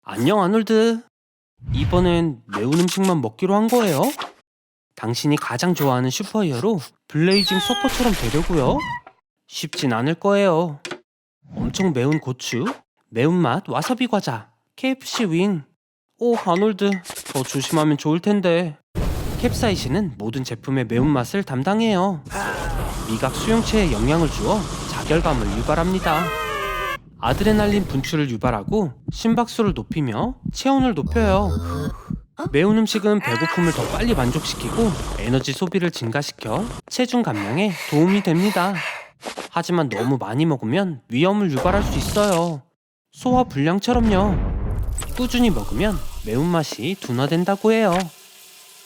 안녕, 아놀드. 이번엔 매운 음식만 먹기로 한 거예요. 당신이 가장 좋아하는 슈퍼히어로 블레이징 서퍼처럼 되려고요. 쉽진 않을 거예요. 엄청 매운 고추, 매운맛 와사비 과자, KFC 윙. 오, 아놀드, 더 조심하면 좋을 텐데. 캡사이신은 모든 제품의 매운맛을 담당해요. 미각 수용체에 영향을 주어 자결감을 유발합니다. 아드레날린 분출을 유발하고 심박수를 높이며 체온을 높여요. 매운 음식은 배고픔을 더 빨리 만족시키고 에너지 소비를 증가시켜 체중 감량에 도움이 됩니다. 하지만 너무 많이 먹으면 위험을 유발할 수 있어요. 소화 불량처럼요. 꾸준히 먹으면 매운맛이 둔화된다고 해요.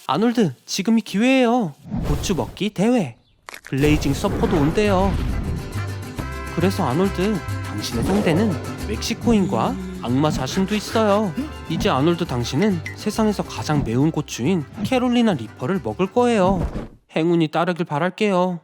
아놀드, 지금이 기회예요. 고추 먹기 대회. 블레이징 서퍼도 온대요. 그래서 아놀드, 당신의 상대는 멕시코인과 악마 자신도 있어요. 이제 아놀드 당신은 세상에서 가장 매운 고추인 캐롤리나 리퍼를 먹을 거예요. 행운이 따르길 바랄게요.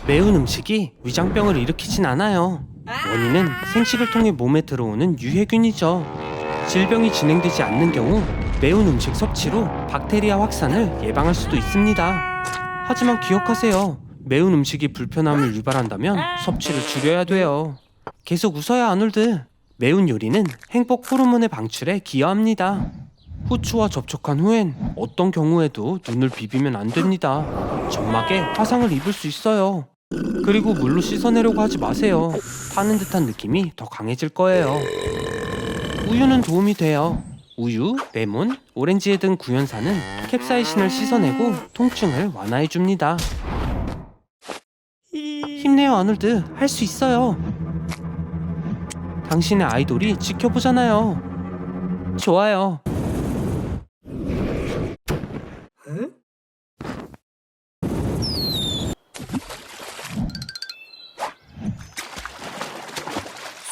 매운 음식이 위장병을 일으키진 않아요. 원인은 생식을 통해 몸에 들어오는 유해균이죠. 질병이 진행되지 않는 경우 매운 음식 섭취로 박테리아 확산을 예방할 수도 있습니다. 하지만 기억하세요. 매운 음식이 불편함을 유발한다면 섭취를 줄여야 돼요. 계속 웃어야 아놀드. 매운 요리는 행복 호르몬의 방출에 기여합니다. 후추와 접촉한 후엔 어떤 경우에도 눈을 비비면 안 됩니다. 점막에 화상을 입을 수 있어요. 그리고 물로 씻어내려고 하지 마세요. 타는 듯한 느낌이 더 강해질 거예요. 우유는 도움이 돼요. 우유, 레몬, 오렌지에 든 구연산은 캡사이신을 씻어내고 통증을 완화해줍니다. 힘내요, 아놀드. 할 수 있어요. 당신의 아이돌이 지켜보잖아요. 좋아요.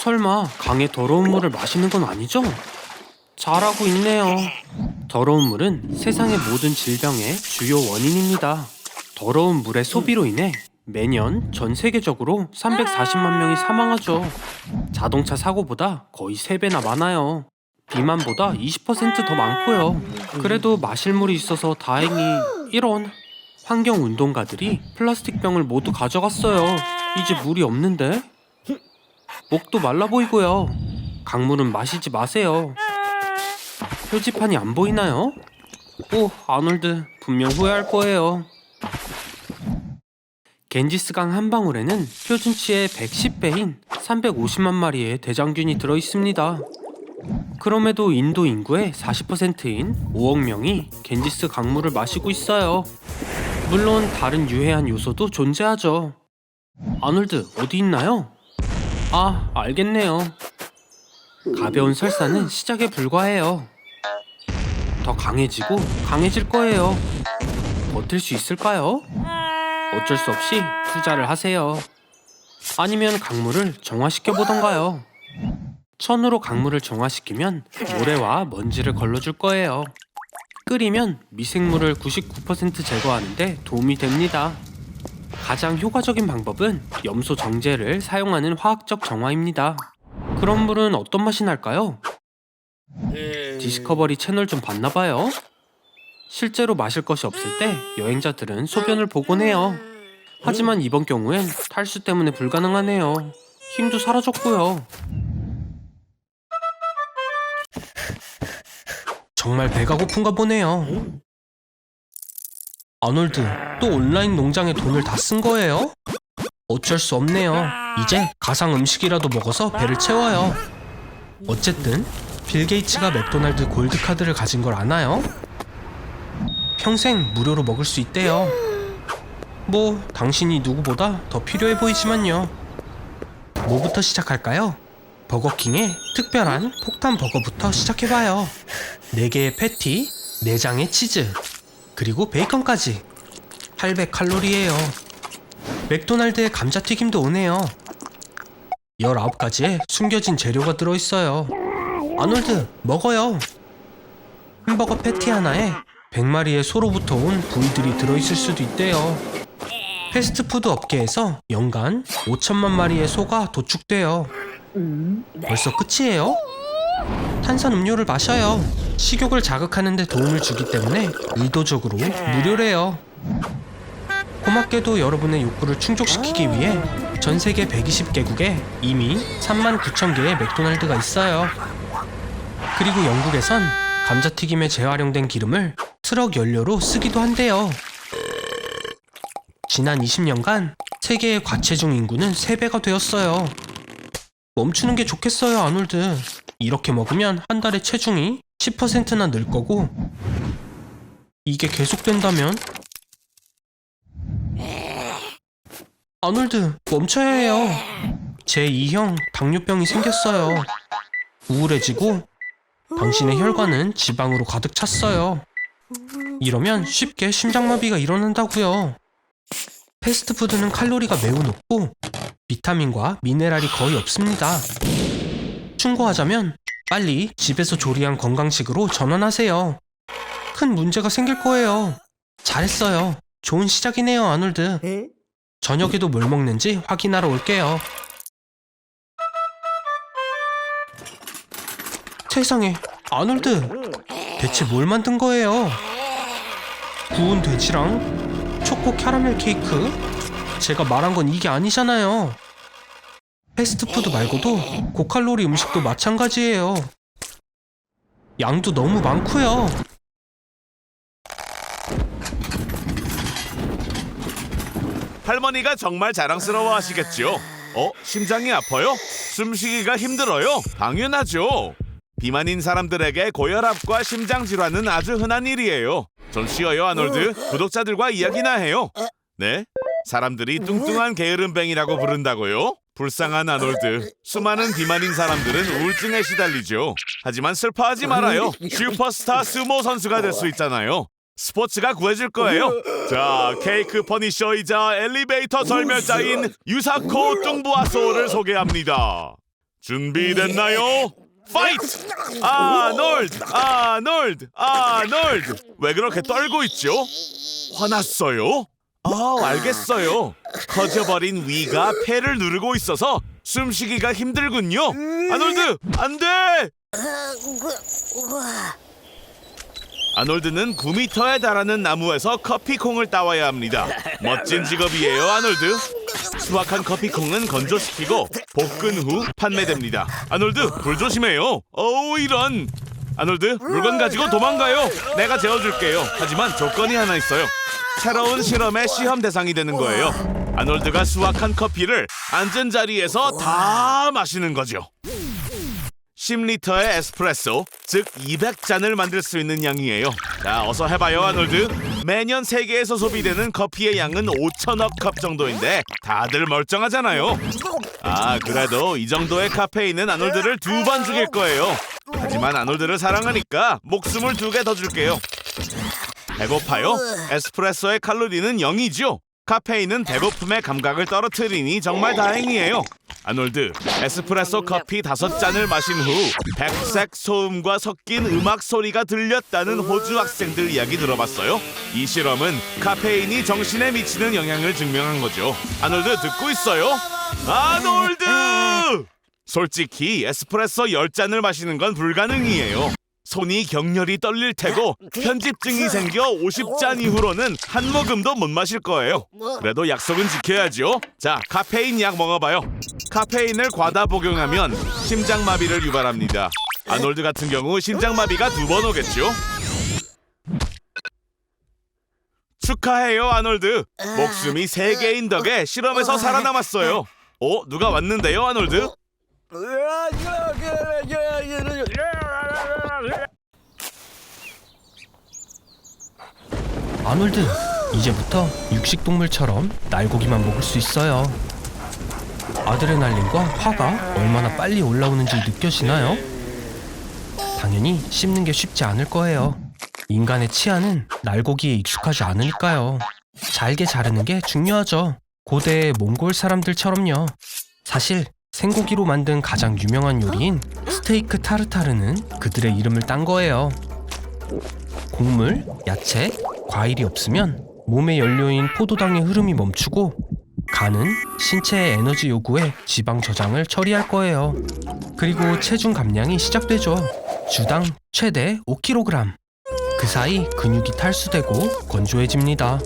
설마 강의 더러운 물을 마시는 건 아니죠? 잘하고 있네요. 더러운 물은 세상의 모든 질병의 주요 원인입니다. 더러운 물의 소비로 인해 매년 전 세계적으로 340만 명이 사망하죠. 자동차 사고보다 거의 3배나 많아요. 비만보다 20% 더 많고요. 그래도 마실 물이 있어서 다행히. 이런 환경운동가들이 플라스틱 병을 모두 가져갔어요. 이제 물이 없는데? 목도 말라 보이고요. 강물은 마시지 마세요. 표지판이 안 보이나요? 오, 아놀드, 분명 후회할 거예요. 겐지스강 한 방울에는 표준치의 110배인 350만 마리의 대장균이 들어있습니다. 그럼에도 인도 인구의 40%인 5억 명이 겐지스 강물을 마시고 있어요. 물론 다른 유해한 요소도 존재하죠. 아놀드, 어디 있나요? 아, 알겠네요. 가벼운 설사는 시작에 불과해요. 더 강해지고 강해질 거예요. 버틸 수 있을까요? 어쩔 수 없이 투자를 하세요. 아니면 강물을 정화시켜 보던가요. 천으로 강물을 정화시키면 모래와 먼지를 걸러줄 거예요. 끓이면 미생물을 99% 제거하는데 도움이 됩니다. 가장 효과적인 방법은 염소 정제를 사용하는 화학적 정화입니다. 그런 물은 어떤 맛이 날까요? 디스커버리 채널 좀 봤나봐요. 실제로 마실 것이 없을 때 여행자들은 소변을 보곤 해요. 하지만 이번 경우엔 탈수 때문에 불가능하네요. 힘도 사라졌고요. 정말 배가 고픈가 보네요. 아놀드, 또 온라인 농장에 돈을 다 쓴 거예요? 어쩔 수 없네요. 이제 가상 음식이라도 먹어서 배를 채워요. 어쨌든 빌 게이츠가 맥도날드 골드 카드를 가진 걸 아나요? 평생 무료로 먹을 수 있대요. 뭐 당신이 누구보다 더 필요해 보이지만요. 뭐부터 시작할까요? 버거킹의 특별한 폭탄 버거부터 시작해봐요. 4개의 패티, 4장의 치즈, 그리고 베이컨까지 800칼로리예요. 맥도날드의 감자튀김도 오네요. 19가지의 숨겨진 재료가 들어있어요. 아놀드, 먹어요. 햄버거 패티 하나에 100마리의 소로부터 온 부위들이 들어있을 수도 있대요. 패스트푸드 업계에서 연간 5천만 마리의 소가 도축돼요. 벌써 끝이에요? 탄산 음료를 마셔요. 식욕을 자극하는 데 도움을 주기 때문에 의도적으로 무료래요. 고맙게도 여러분의 욕구를 충족시키기 위해 전 세계 120개국에 이미 39,000개의 맥도날드가 있어요. 그리고 영국에선 감자튀김에 재활용된 기름을 트럭 연료로 쓰기도 한대요. 지난 20년간 세계의 과체중 인구는 3배가 되었어요. 멈추는 게 좋겠어요, 아놀드. 이렇게 먹으면 한 달에 체중이 10%나 늘 거고, 이게 계속된다면? 아놀드, 멈춰야 해요. 제2형 당뇨병이 생겼어요. 우울해지고 당신의 혈관은 지방으로 가득 찼어요. 이러면 쉽게 심장마비가 일어난다고요. 패스트푸드는 칼로리가 매우 높고 비타민과 미네랄이 거의 없습니다. 충고하자면 빨리 집에서 조리한 건강식으로 전환하세요. 큰 문제가 생길 거예요. 잘했어요. 좋은 시작이네요, 아놀드. 저녁에도 뭘 먹는지 확인하러 올게요. 세상에, 아놀드, 대체 뭘 만든 거예요? 구운 돼지랑 초코 캐러멜 케이크? 제가 말한 건 이게 아니잖아요. 패스트푸드 말고도 고칼로리 음식도 마찬가지예요. 양도 너무 많고요. 할머니가 정말 자랑스러워 하시겠죠? 심장이 아파요? 숨쉬기가 힘들어요? 당연하죠. 비만인 사람들에게 고혈압과 심장 질환은 아주 흔한 일이에요. 좀 쉬어요, 아놀드. 구독자들과 이야기나 해요. 네? 사람들이 뚱뚱한 게으름뱅이라고 부른다고요? 불쌍한 아놀드. 수많은 비만인 사람들은 우울증에 시달리죠. 하지만 슬퍼하지 말아요. 슈퍼스타 스모 선수가 될 수 있잖아요. 스포츠가 구해줄 거예요. 자, 케이크 퍼니셔이자 엘리베이터 절멸자인 유사코 뚱부아소를 소개합니다. 준비됐나요? 파이트! 아놀드! 아놀드! 아놀드! 왜 그렇게 떨고 있죠? 화났어요? 알겠어요. 커져버린 위가 폐를 누르고 있어서 숨쉬기가 힘들군요. 아놀드! 안 돼! 아놀드는 9m에 달하는 나무에서 커피콩을 따와야 합니다. 멋진 직업이에요, 아놀드. 수확한 커피콩은 건조시키고 볶은 후 판매됩니다. 아놀드, 불 조심해요. 이런. 아놀드, 물건 가지고 도망가요. 내가 재워줄게요. 하지만 조건이 하나 있어요. 새로운 실험의 시험 대상이 되는 거예요. 아놀드가 수확한 커피를 앉은 자리에서 다 마시는 거죠. 10리터의 에스프레소, 즉 200잔을 만들 수 있는 양이에요. 자, 어서 해봐요, 아놀드. 매년 세계에서 소비되는 커피의 양은 5천억 컵 정도인데 다들 멀쩡하잖아요. 그래도 이 정도의 카페인은 아놀드를 2번 죽일 거예요. 하지만 아놀드를 사랑하니까 목숨을 2개 더 줄게요. 배고파요? 에스프레소의 칼로리는 0이죠. 카페인은 배고픔의 감각을 떨어뜨리니 정말 다행이에요. 아놀드, 에스프레소 커피 5잔을 마신 후 백색 소음과 섞인 음악 소리가 들렸다는 호주 학생들 이야기 들어봤어요? 이 실험은 카페인이 정신에 미치는 영향을 증명한 거죠. 아놀드, 듣고 있어요? 아놀드! 솔직히 에스프레소 10잔을 마시는 건 불가능이에요. 손이 격렬히 떨릴 테고 편집증이 생겨 50잔 이후로는 한 모금도 못 마실 거예요. 그래도 약속은 지켜야죠. 자, 카페인 약 먹어봐요. 카페인을 과다 복용하면 심장마비를 유발합니다. 아놀드 같은 경우 심장마비가 2번 오겠죠. 축하해요, 아놀드. 목숨이 3개인 덕에 실험에서 살아남았어요. 누가 왔는데요, 아놀드? 아놀드, 이제부터 육식동물처럼 날고기만 먹을 수 있어요. 아드레날린과 화가 얼마나 빨리 올라오는지 느껴지나요? 당연히 씹는 게 쉽지 않을 거예요. 인간의 치아는 날고기에 익숙하지 않으니까요. 잘게 자르는 게 중요하죠. 고대의 몽골 사람들처럼요. 사실 생고기로 만든 가장 유명한 요리인 스테이크 타르타르는 그들의 이름을 딴 거예요. 곡물, 야채, 과일이 없으면 몸의 연료인 포도당의 흐름이 멈추고 간은 신체의 에너지 요구에 지방 저장을 처리할 거예요. 그리고 체중 감량이 시작되죠. 주당 최대 5kg. 그 사이 근육이 탈수되고 건조해집니다.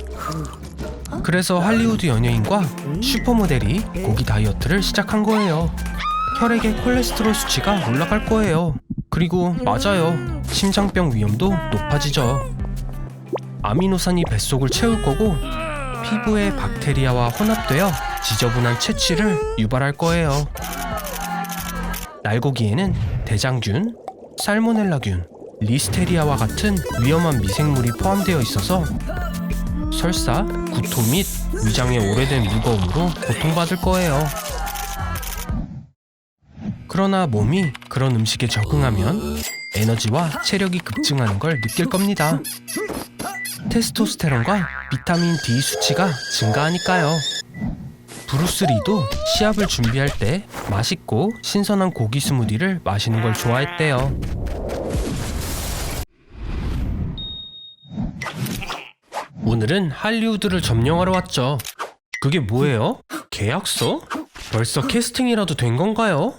그래서 할리우드 연예인과 슈퍼모델이 고기 다이어트를 시작한 거예요. 혈액의 콜레스테롤 수치가 올라갈 거예요. 그리고 맞아요. 심장병 위험도 높아지죠. 아미노산이 뱃속을 채울 거고 피부에 박테리아와 혼합되어 지저분한 채취를 유발할 거예요. 날고기에는 대장균, 살모넬라균, 리스테리아와 같은 위험한 미생물이 포함되어 있어서 설사, 구토 및 위장의 오래된 무거움으로 고통받을 거예요. 그러나 몸이 그런 음식에 적응하면 에너지와 체력이 급증하는 걸 느낄 겁니다. 테스토스테론과 비타민 D 수치가 증가하니까요. 브루스 리도 시합을 준비할 때 맛있고 신선한 고기 스무디를 마시는 걸 좋아했대요. 오늘은 할리우드를 점령하러 왔죠. 그게 뭐예요? 계약서? 벌써 캐스팅이라도 된 건가요?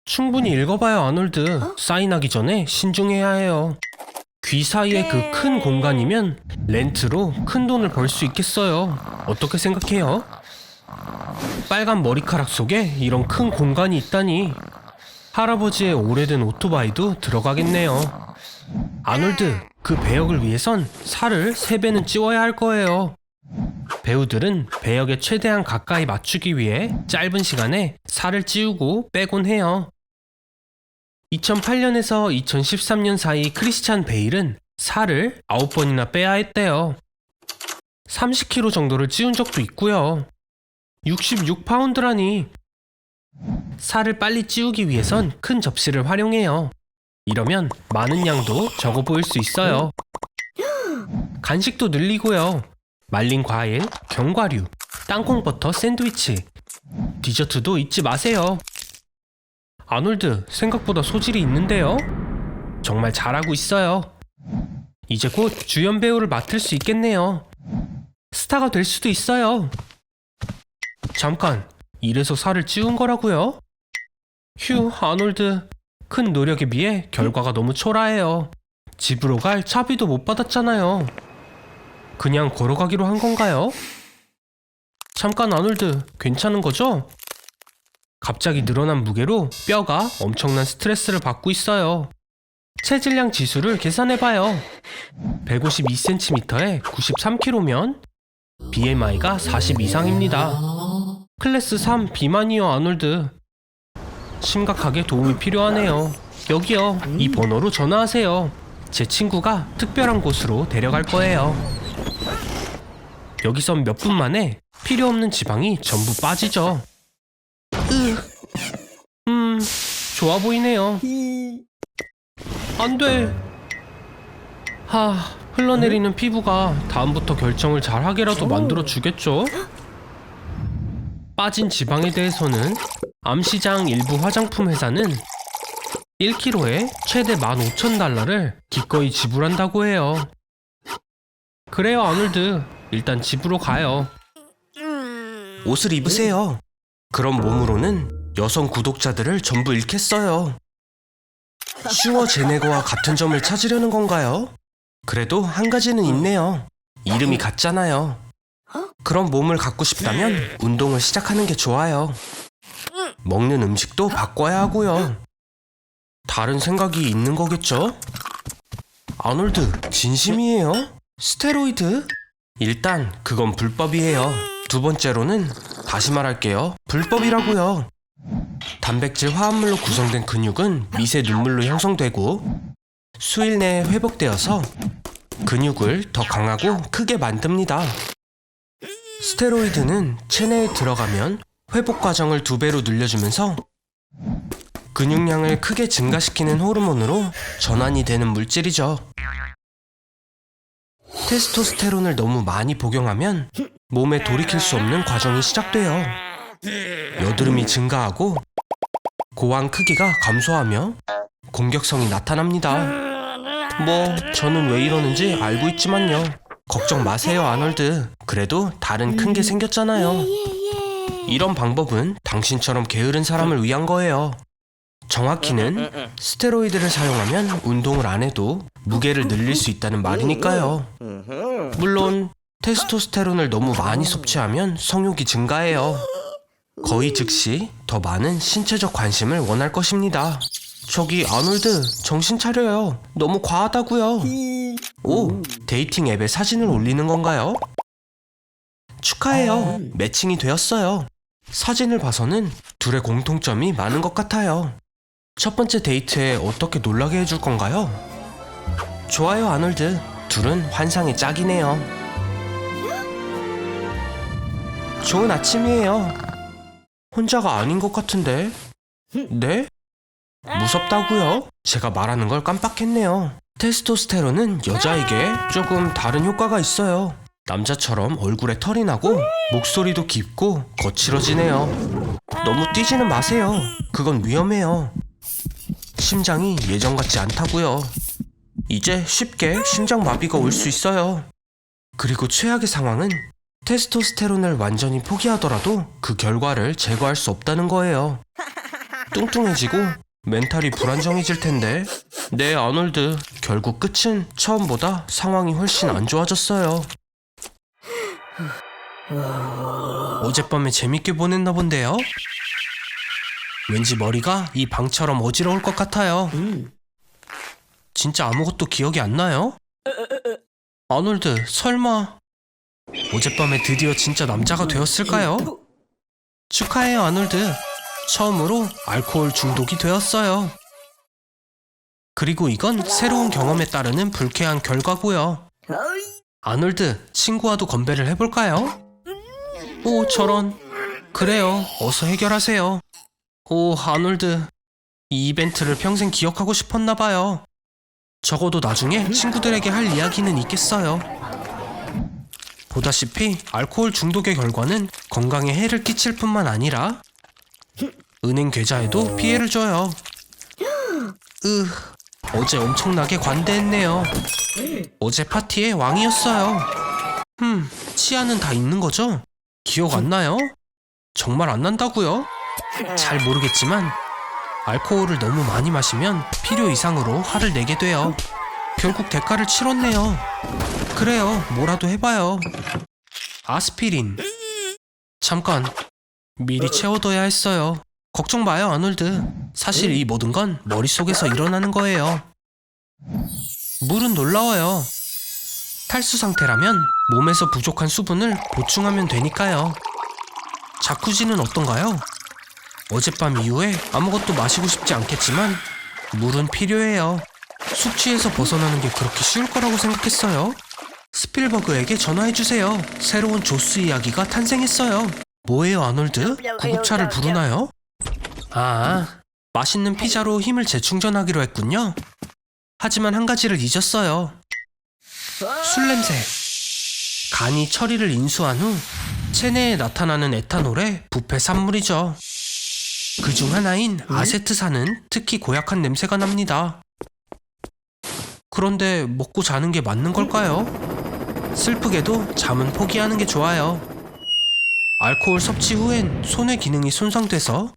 충분히 읽어봐요, 아놀드. 사인하기 전에 신중해야 해요. 귀 사이에 그 큰 공간이면 렌트로 큰 돈을 벌 수 있겠어요. 어떻게 생각해요? 빨간 머리카락 속에 이런 큰 공간이 있다니. 할아버지의 오래된 오토바이도 들어가겠네요. 아놀드, 그 배역을 위해선 살을 3배는 찌워야 할 거예요. 배우들은 배역에 최대한 가까이 맞추기 위해 짧은 시간에 살을 찌우고 빼곤 해요. 2008년에서 2013년 사이 크리스찬 베일은 살을 9번이나 빼야 했대요. 30kg 정도를 찌운 적도 있고요. 66파운드라니. 살을 빨리 찌우기 위해선 큰 접시를 활용해요. 이러면 많은 양도 적어 보일 수 있어요. 간식도 늘리고요. 말린 과일, 견과류, 땅콩버터 샌드위치, 디저트도 잊지 마세요. 아놀드, 생각보다 소질이 있는데요? 정말 잘하고 있어요. 이제 곧 주연 배우를 맡을 수 있겠네요. 스타가 될 수도 있어요. 잠깐, 이래서 살을 찌운 거라고요? 휴, 아놀드. 큰 노력에 비해 결과가 너무 초라해요. 집으로 갈 차비도 못 받았잖아요. 그냥 걸어가기로 한 건가요? 잠깐, 아놀드. 괜찮은 거죠? 갑자기 늘어난 무게로 뼈가 엄청난 스트레스를 받고 있어요. 체질량 지수를 계산해봐요. 152cm에 93kg면 BMI가 40 이상입니다. 클래스 3 비만이요, 아놀드. 심각하게 도움이 필요하네요. 여기요. 이 번호로 전화하세요. 제 친구가 특별한 곳으로 데려갈 거예요. 여기선 몇 분 만에 필요 없는 지방이 전부 빠지죠. 좋아 보이네요. 안 돼. 흘러내리는 피부가 다음부터 결정을 잘하게라도 만들어 주겠죠? 빠진 지방에 대해서는 암시장 일부 화장품 회사는 1kg에 최대 15,000달러를 기꺼이 지불한다고 해요. 그래요, 아놀드. 일단 집으로 가요. 옷을 입으세요. 그런 몸으로는 여성 구독자들을 전부 잃겠어요. 슈워제네거와 같은 점을 찾으려는 건가요? 그래도 한 가지는 있네요. 이름이 같잖아요. 그런 몸을 갖고 싶다면 운동을 시작하는 게 좋아요. 먹는 음식도 바꿔야 하고요. 다른 생각이 있는 거겠죠? 아놀드, 진심이에요? 스테로이드? 일단 그건 불법이에요. 두 번째로는 다시 말할게요. 불법이라고요. 단백질 화합물로 구성된 근육은 미세 눈물로 형성되고 수일 내에 회복되어서 근육을 더 강하고 크게 만듭니다. 스테로이드는 체내에 들어가면 회복 과정을 2배로 늘려주면서 근육량을 크게 증가시키는 호르몬으로 전환이 되는 물질이죠. 테스토스테론을 너무 많이 복용하면 몸에 돌이킬 수 없는 과정이 시작돼요. 여드름이 증가하고 고환 크기가 감소하며 공격성이 나타납니다. 저는 왜 이러는지 알고 있지만요. 걱정 마세요, 아놀드. 그래도 다른 큰 게 생겼잖아요. 이런 방법은 당신처럼 게으른 사람을 위한 거예요. 정확히는 스테로이드를 사용하면 운동을 안 해도 무게를 늘릴 수 있다는 말이니까요. 물론 테스토스테론을 너무 많이 섭취하면 성욕이 증가해요. 거의 즉시 더 많은 신체적 관심을 원할 것입니다. 저기 아놀드, 정신 차려요. 너무 과하다고요. 오, 데이팅 앱에 사진을 올리는 건가요? 축하해요. 매칭이 되었어요. 사진을 봐서는 둘의 공통점이 많은 것 같아요. 첫 번째 데이트에 어떻게 놀라게 해줄 건가요? 좋아요, 아놀드. 둘은 환상의 짝이네요. 좋은 아침이에요. 혼자가 아닌 것 같은데. 네? 무섭다고요? 제가 말하는 걸 깜빡했네요. 테스토스테론은 여자에게 조금 다른 효과가 있어요. 남자처럼 얼굴에 털이 나고 목소리도 깊고 거칠어지네요. 너무 뛰지는 마세요. 그건 위험해요. 심장이 예전 같지 않다고요. 이제 쉽게 심장마비가 올 수 있어요. 그리고 최악의 상황은 테스토스테론을 완전히 포기하더라도 그 결과를 제거할 수 없다는 거예요. 뚱뚱해지고 멘탈이 불안정해질 텐데. 네, 아놀드. 결국 끝은 처음보다 상황이 훨씬 안 좋아졌어요. 어젯밤에 재밌게 보냈나 본데요? 왠지 머리가 이 방처럼 어지러울 것 같아요. 진짜 아무것도 기억이 안 나요? 아놀드, 설마 어젯밤에 드디어 진짜 남자가 되었을까요? 축하해요, 아놀드. 처음으로 알코올 중독이 되었어요. 그리고 이건 새로운 경험에 따르는 불쾌한 결과고요. 아놀드, 친구와도 건배를 해볼까요? 오, 저런. 그래요, 어서 해결하세요. 오, 아놀드. 이 이벤트를 평생 기억하고 싶었나봐요. 적어도 나중에 친구들에게 할 이야기는 있겠어요. 보다시피 알코올 중독의 결과는 건강에 해를 끼칠 뿐만 아니라 은행 계좌에도 피해를 줘요. 어제 엄청나게 관대했네요. 어제 파티의 왕이었어요. 치아는 다 있는 거죠? 기억 안 나요? 정말 안 난다고요? 잘 모르겠지만 알코올을 너무 많이 마시면 필요 이상으로 화를 내게 돼요. 결국 대가를 치렀네요. 그래요, 뭐라도 해봐요. 아스피린. 잠깐, 미리 채워둬야 했어요. 걱정 마요, 아놀드. 사실 이 모든 건 머릿속에서 일어나는 거예요. 물은 놀라워요. 탈수 상태라면 몸에서 부족한 수분을 보충하면 되니까요. 자쿠지는 어떤가요? 어젯밤 이후에 아무것도 마시고 싶지 않겠지만 물은 필요해요. 숙취에서 벗어나는 게 그렇게 쉬울 거라고 생각했어요? 스필버그에게 전화해주세요. 새로운 조스 이야기가 탄생했어요. 뭐예요, 아놀드? 구급차를 부르나요? 아, 맛있는 피자로 힘을 재충전하기로 했군요. 하지만 한 가지를 잊었어요. 술 냄새. 간이 처리를 인수한 후 체내에 나타나는 에탄올의 부패 산물이죠. 그중 하나인 아세트산은 특히 고약한 냄새가 납니다. 그런데 먹고 자는 게 맞는 걸까요? 슬프게도 잠은 포기하는 게 좋아요. 알코올 섭취 후엔 손의 기능이 손상돼서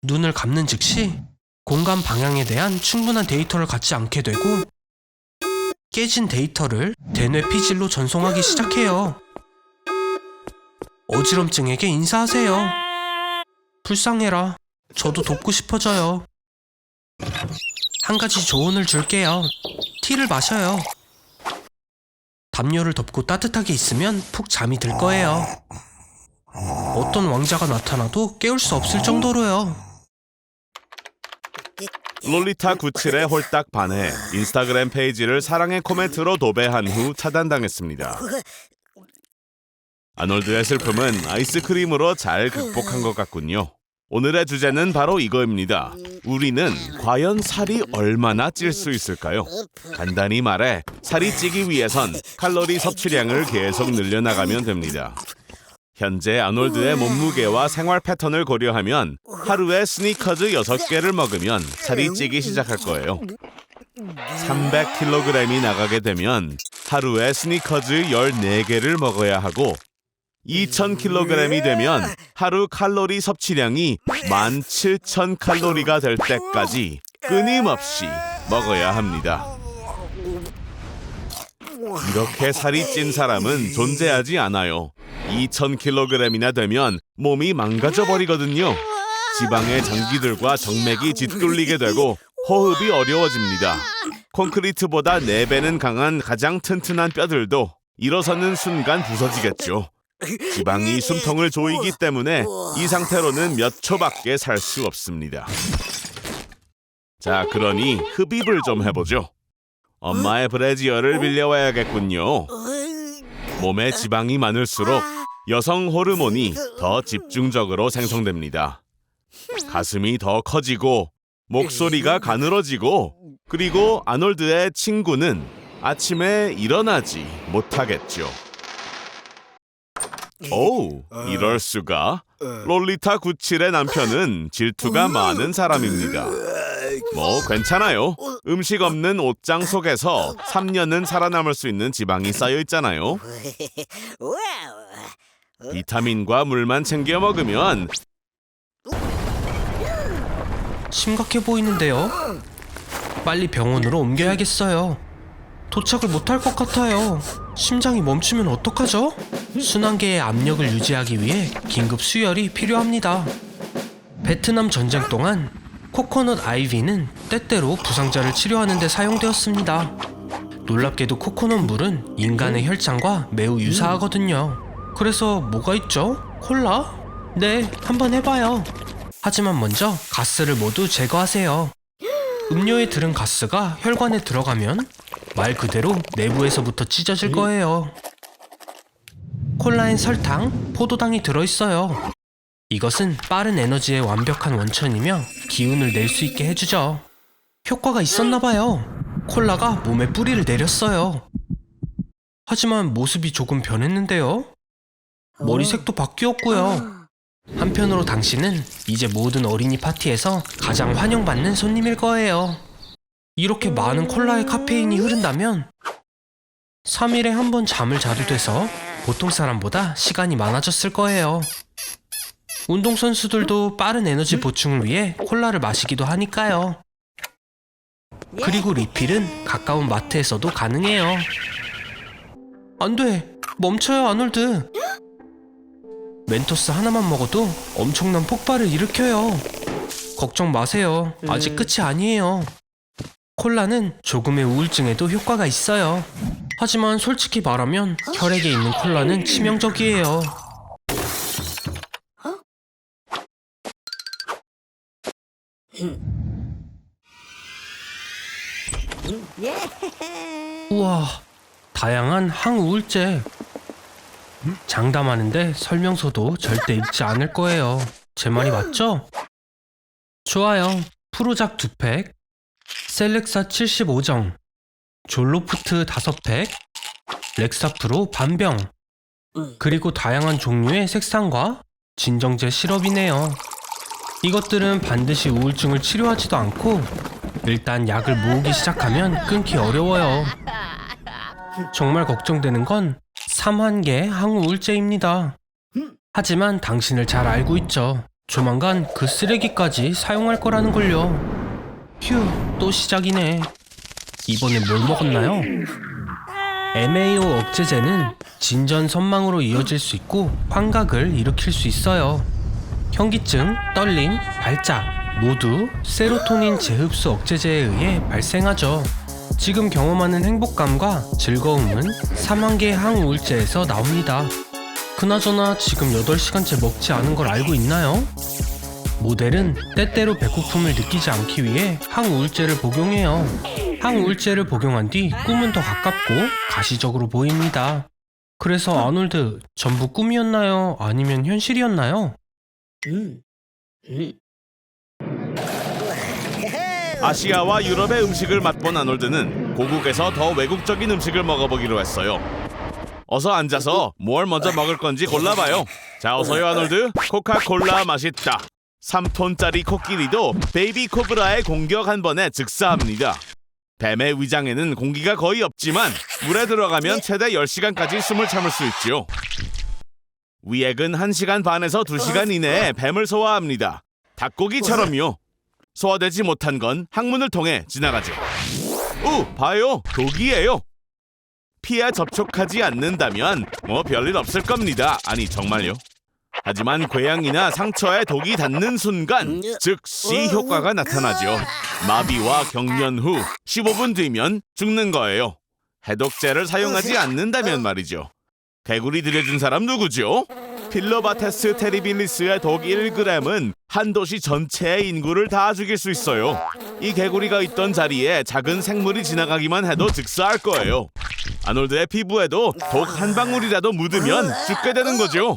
눈을 감는 즉시 공간 방향에 대한 충분한 데이터를 갖지 않게 되고 깨진 데이터를 대뇌 피질로 전송하기 시작해요. 어지럼증에게 인사하세요. 불쌍해라. 저도 돕고 싶어져요. 한 가지 조언을 줄게요. 티를 마셔요. 담요를 덮고 따뜻하게 있으면 푹 잠이 들 거예요. 어떤 왕자가 나타나도 깨울 수 없을 정도로요. 롤리타 97에 홀딱 반해 인스타그램 페이지를 사랑의 코멘트로 도배한 후 차단당했습니다. 아놀드의 슬픔은 아이스크림으로 잘 극복한 것 같군요. 오늘의 주제는 바로 이거입니다. 우리는 과연 살이 얼마나 찔 수 있을까요? 간단히 말해 살이 찌기 위해선 칼로리 섭취량을 계속 늘려나가면 됩니다. 현재 아놀드의 몸무게와 생활 패턴을 고려하면 하루에 스니커즈 6개를 먹으면 살이 찌기 시작할 거예요. 300kg이 나가게 되면 하루에 스니커즈 14개를 먹어야 하고 2000kg이 되면 하루 칼로리 섭취량이 17,000칼로리가 될 때까지 끊임없이 먹어야 합니다. 이렇게 살이 찐 사람은 존재하지 않아요. 2000kg이나 되면 몸이 망가져 버리거든요. 지방의 장기들과 정맥이 짓눌리게 되고 호흡이 어려워집니다. 콘크리트보다 4배는 강한 가장 튼튼한 뼈들도 일어서는 순간 부서지겠죠. 지방이 숨통을 조이기 때문에 이 상태로는 몇 초밖에 살 수 없습니다. 자, 그러니 흡입을 좀 해보죠. 엄마의 브래지어를 빌려와야겠군요. 몸에 지방이 많을수록 여성 호르몬이 더 집중적으로 생성됩니다. 가슴이 더 커지고 목소리가 가늘어지고 그리고 아놀드의 친구는 아침에 일어나지 못하겠죠. 오, 이럴 수가. 롤리타 97의 남편은 질투가 많은 사람입니다. 뭐 괜찮아요. 음식 없는 옷장 속에서 3년은 살아남을 수 있는 지방이 쌓여 있잖아요. 비타민과 물만 챙겨 먹으면 심각해 보이는데요. 빨리 병원으로 옮겨야겠어요. 도착을 못할 것 같아요. 심장이 멈추면 어떡하죠? 순환계의 압력을 유지하기 위해 긴급 수혈이 필요합니다. 베트남 전쟁 동안 코코넛 아이비는 때때로 부상자를 치료하는 데 사용되었습니다. 놀랍게도 코코넛 물은 인간의 혈장과 매우 유사하거든요. 그래서 뭐가 있죠? 콜라? 네, 한번 해봐요. 하지만 먼저 가스를 모두 제거하세요. 음료에 들은 가스가 혈관에 들어가면 말 그대로 내부에서부터 찢어질 거예요. 콜라엔 설탕, 포도당이 들어있어요. 이것은 빠른 에너지의 완벽한 원천이며 기운을 낼 수 있게 해주죠. 효과가 있었나봐요. 콜라가 몸에 뿌리를 내렸어요. 하지만 모습이 조금 변했는데요. 머리색도 바뀌었고요. 한편으로 당신은 이제 모든 어린이 파티에서 가장 환영받는 손님일 거예요. 이렇게 많은 콜라의 카페인이 흐른다면 3일에 한 번 잠을 자도 돼서 보통 사람보다 시간이 많아졌을 거예요. 운동선수들도 빠른 에너지 보충을 위해 콜라를 마시기도 하니까요. 그리고 리필은 가까운 마트에서도 가능해요. 안 돼! 멈춰요, 아놀드! 멘토스 하나만 먹어도 엄청난 폭발을 일으켜요. 걱정 마세요. 아직 끝이 아니에요. 콜라는 조금의 우울증에도 효과가 있어요. 하지만 솔직히 말하면 혈액에 있는 콜라는 치명적이에요. 우와, 다양한 항우울제. 장담하는데 설명서도 절대 읽지 않을 거예요. 제 말이 맞죠? 좋아요. 프로작 2팩, 셀렉사 75정, 졸로푸트 5팩, 렉사프로 반병, 그리고 다양한 종류의 색상과 진정제 시럽이네요. 이것들은 반드시 우울증을 치료하지도 않고 일단 약을 모으기 시작하면 끊기 어려워요. 정말 걱정되는 건 3환계 항우울제입니다. 하지만 당신을 잘 알고 있죠. 조만간 그 쓰레기까지 사용할 거라는 걸요. 휴, 또 시작이네. 이번엔 뭘 먹었나요? MAO 억제제는 진전 선망으로 이어질 수 있고 환각을 일으킬 수 있어요. 현기증, 떨림, 발작 모두 세로토닌 재흡수 억제제에 의해 발생하죠. 지금 경험하는 행복감과 즐거움은 3환계 항우울제에서 나옵니다. 그나저나 지금 8시간째 먹지 않은 걸 알고 있나요? 모델은 때때로 배고픔을 느끼지 않기 위해 항우울제를 복용해요. 항우울제를 복용한 뒤 꿈은 더 가깝고 가시적으로 보입니다. 그래서 아놀드, 전부 꿈이었나요? 아니면 현실이었나요? 아시아와 유럽의 음식을 맛본 아놀드는 고국에서 더 외국적인 음식을 먹어보기로 했어요. 어서 앉아서 뭘 먼저 먹을 건지 골라봐요. 자, 어서요 아놀드. 코카콜라 맛있다. 3톤짜리 코끼리도 베이비 코브라의 공격 한 번에 즉사합니다. 뱀의 위장에는 공기가 거의 없지만 물에 들어가면 최대 10시간까지 숨을 참을 수 있죠. 위액은 1시간 반에서 2시간 이내에 뱀을 소화합니다. 닭고기처럼요. 소화되지 못한 건 항문을 통해 지나가죠. 오, 봐요. 독이에요. 피에 접촉하지 않는다면 별일 없을 겁니다. 아니, 정말요. 하지만 궤양이나 상처에 독이 닿는 순간 즉시 효과가 나타나죠. 마비와 경련 후 15분 뒤면 죽는 거예요. 해독제를 사용하지 않는다면 말이죠. 개구리 들여준 사람 누구죠? 필로바테스 테리빌리스의 독 1g은 한 도시 전체의 인구를 다 죽일 수 있어요. 이 개구리가 있던 자리에 작은 생물이 지나가기만 해도 즉사할 거예요. 아놀드의 피부에도 독 한 방울이라도 묻으면 죽게 되는 거죠.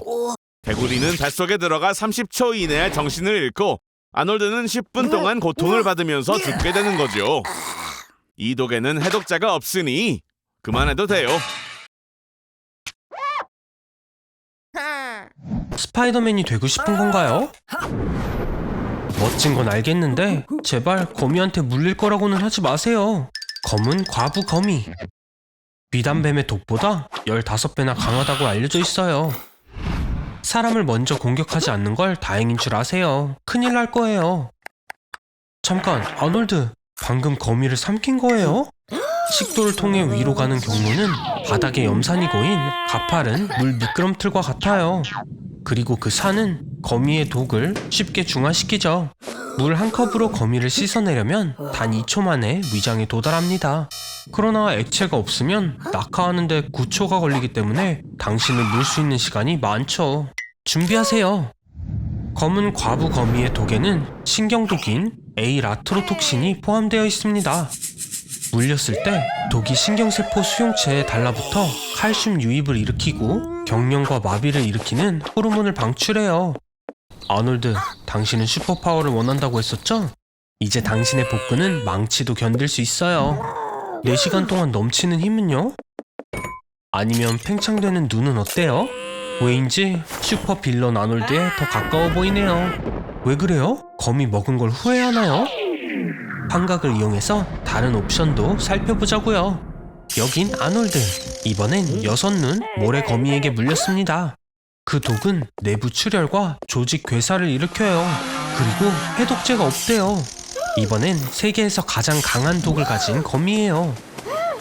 개구리는 뱃속에 들어가 30초 이내에 정신을 잃고 아놀드는 10분 동안 고통을 받으면서 죽게 되는 거죠. 이 독에는 해독제가 없으니 그만해도 돼요. 스파이더맨이 되고 싶은 건가요? 멋진 건 알겠는데 제발 거미한테 물릴 거라고는 하지 마세요. 검은 과부 거미. 비단뱀의 독보다 15배나 강하다고 알려져 있어요. 사람을 먼저 공격하지 않는 걸 다행인 줄 아세요. 큰일 날 거예요. 잠깐, 아놀드. 방금 거미를 삼킨 거예요? 식도를 통해 위로 가는 경로는 바닥에 염산이 고인 가파른 물 미끄럼틀과 같아요. 그리고 그 산은 거미의 독을 쉽게 중화시키죠. 물 한 컵으로 거미를 씻어내려면 단 2초 만에 위장에 도달합니다. 그러나 액체가 없으면 낙하하는데 9초가 걸리기 때문에 당신을 물 수 있는 시간이 많죠. 준비하세요. 검은 과부 거미의 독에는 신경독인 에이라트로톡신이 포함되어 있습니다. 물렸을 때 독이 신경세포 수용체에 달라붙어 칼슘 유입을 일으키고 경련과 마비를 일으키는 호르몬을 방출해요. 아놀드, 당신은 슈퍼파워를 원한다고 했었죠? 이제 당신의 복근은 망치도 견딜 수 있어요. 4시간 동안 넘치는 힘은요? 아니면 팽창되는 눈은 어때요? 왜인지 슈퍼 빌런 아놀드에 더 가까워 보이네요. 왜 그래요? 거미 먹은 걸 후회하나요? 환각을 이용해서 다른 옵션도 살펴보자고요. 여긴 아놀드. 이번엔 6눈 모래거미에게 물렸습니다. 그 독은 내부 출혈과 조직 괴사를 일으켜요. 그리고 해독제가 없대요. 이번엔 세계에서 가장 강한 독을 가진 거미예요.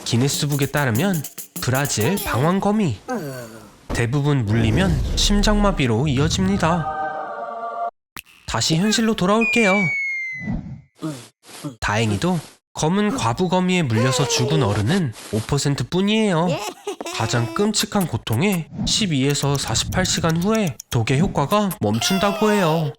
기네스북에 따르면 브라질 방황거미. 대부분 물리면 심장마비로 이어집니다. 다시 현실로 돌아올게요. 다행히도 검은 과부거미에 물려서 죽은 어른은 5% 뿐이에요. 가장 끔찍한 고통에 12에서 48시간 후에 독의 효과가 멈춘다고 해요.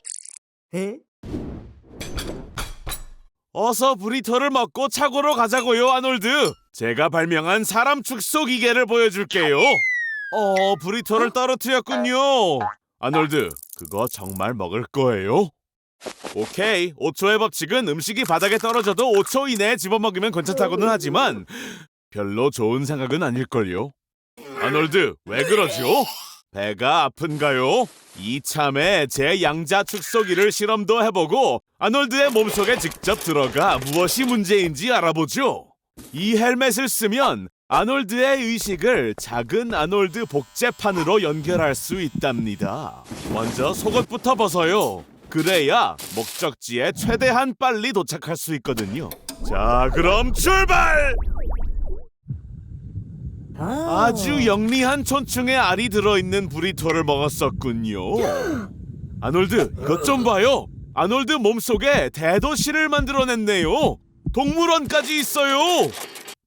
어서 브리토를 먹고 차고로 가자고요, 아놀드. 제가 발명한 사람 축소 기계를 보여줄게요. 브리토를 떨어뜨렸군요. 아놀드, 그거 정말 먹을 거예요? 오케이, 5초의 법칙은 음식이 바닥에 떨어져도 5초 이내에 집어먹으면 괜찮다고는 하지만 별로 좋은 생각은 아닐걸요. 아놀드, 왜 그러죠? 배가 아픈가요? 이참에 제 양자 축소기를 실험도 해보고 아놀드의 몸속에 직접 들어가 무엇이 문제인지 알아보죠. 이 헬멧을 쓰면 아놀드의 의식을 작은 아놀드 복제판으로 연결할 수 있답니다. 먼저 속옷부터 벗어요. 그래야 목적지에 최대한 빨리 도착할 수 있거든요. 자, 그럼 출발! 아주 영리한 촌충의 알이 들어있는 브리토를 먹었었군요. 아놀드, 이것 좀 봐요. 아놀드 몸속에 대도시를 만들어냈네요. 동물원까지 있어요.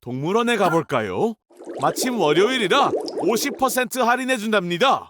동물원에 가볼까요? 마침 월요일이라 50% 할인해준답니다.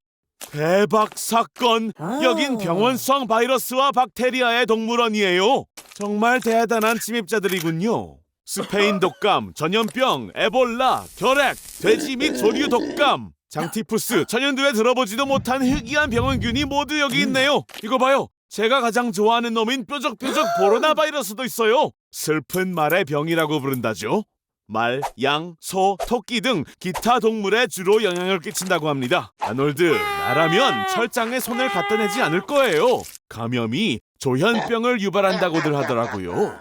대박 사건! 여긴 병원성 바이러스와 박테리아의 동물원이에요. 정말 대단한 침입자들이군요. 스페인 독감, 전염병, 에볼라, 결핵, 돼지 및 조류 독감, 장티푸스, 천연두에 들어보지도 못한 희귀한 병원균이 모두 여기 있네요. 이거 봐요. 제가 가장 좋아하는 놈인 뾰족뾰족 보로나 바이러스도 있어요. 슬픈 말의 병이라고 부른다죠. 말, 양, 소, 토끼 등 기타 동물에 주로 영향을 끼친다고 합니다. 아놀드, 나라면 철장에 손을 갖다 내지 않을 거예요. 감염이 조현병을 유발한다고들 하더라고요.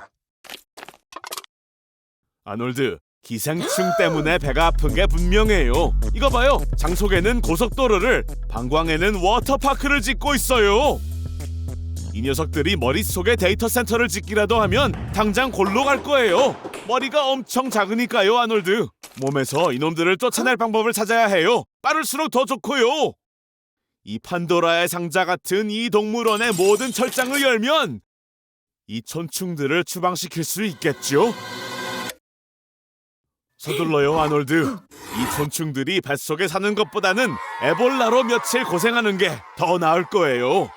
아놀드, 기생충 때문에 배가 아픈 게 분명해요. 이거 봐요. 장속에는 고속도로를, 방광에는 워터파크를 짓고 있어요. 이 녀석들이 머릿속에 데이터 센터를 짓기라도 하면 당장 골로 갈 거예요. 머리가 엄청 작으니까요, 아놀드. 몸에서 이놈들을 쫓아낼 방법을 찾아야 해요. 빠를수록 더 좋고요. 이 판도라의 상자 같은 이 동물원의 모든 철장을 열면 이 촌충들을 추방시킬 수 있겠죠? 서둘러요, 아놀드. 이 촌충들이 뱃속에 사는 것보다는 에볼라로 며칠 고생하는 게 더 나을 거예요.